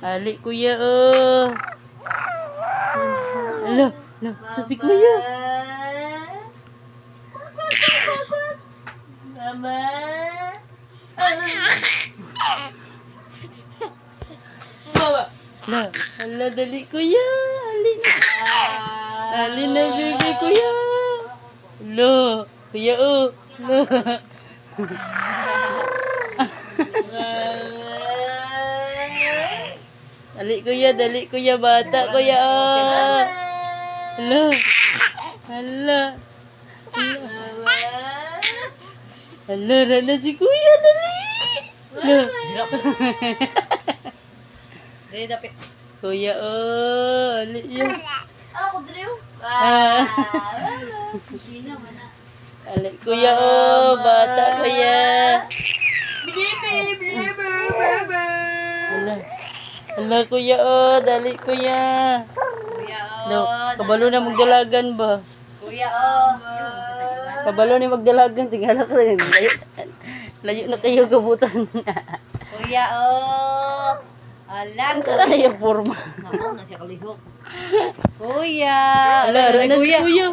Ali kuya oh. Alo, si kuya. Mama. Mama. Alo, dali kuya. Ali na baby kuya. Alo, kuya oh. Alo. Dali kuya bata kuya oh. Alo. Alo. Alo, rana si kuya dali. Alo. Dali dapit. Kuya oh, ali yun. Ako driw. Ali kuya oh, bata kuya. Hala kuya oh, dali kuya. Kuya No, oh. kabalo na magdalagan ba? Kuya oh. Kabalo ni magdalagan, tingala ka rin. Layo na kayo gabutan. Kuya oh. Alam ko. Saan na yung forma? Naku, na siya kalihok. Kuya. Hala, rana si kuya.